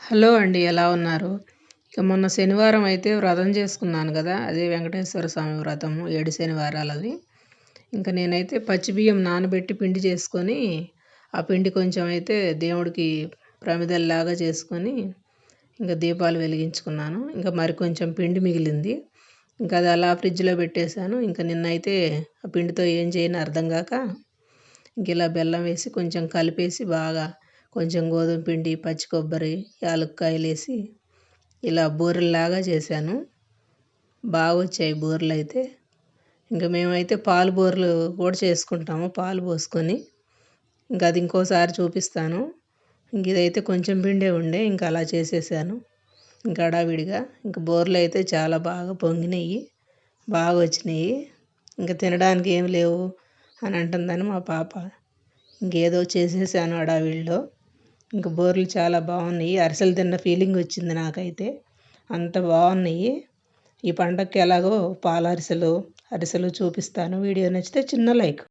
Hello అండి. ఎలా ఉన్నారు? ఇక మొన్న శనివారం అయితే వ్రతం చేసుకున్నాను గదా! అదే వెంకటేశ్వర స్వామి వ్రతము 7 శనివారాలది. ఇంక నేనైతే పచ్చి బియ్యం నానబెట్టి పిండి చేసుకొని, ఆ పిండి కొంచెం అయితే దేవుడికి ప్రమిదల్లాగా చేసుకొని, ఇంక దీపాలు వెలిగించుకున్నాను. ఇంక మరి కొంచెం పిండి మిగిలింది. ఇంక అది అలా ఫ్రిడ్జ్‌లో పెట్టేశాను. ఇంక నిన్నైతే ఆ పిండితో ఏం చేయనో అర్థం గాక, ఇంకిలా బెల్లం వేసి కొంచెం కలిపేసి బాగా కొంచెం గోధుమ పిండి, పచ్చి కొబ్బరి, యాలుక్కాయలేసి ఇలా బూరెల్లాగా చేశాను. బాగొచ్చాయి బూరెలైతే. ఇంక మేమైతే పాలు బూరెలు కూడా చేసుకుంటాము పాలు పోసుకొని. ఇంక అది ఇంకోసారి చూపిస్తాను. ఇంక ఇదైతే కొంచెం పిండే ఉండే ఇంక అలా చేసేసాను. ఇంక హడావిడిగా. ఇంక బూరెలైతే చాలా బాగా పొంగినయి. బాగొచ్చినియి. ఇంక తినడానికి ఏమి లేవు అని అంటుందని మా పాప. ఇంకేదో చేసేసాను హడావిడిలో. ఇంక బూరెలు చాలా బాగున్నాయి. అరిసెలు తిన్న ఫీలింగ్ వచ్చింది నాకైతే. అంత బాగున్నాయి. ఈ పండగకి ఎలాగో పాల అరిసెలు చూపిస్తాను. వీడియో నచ్చితే చిన్న లైక్.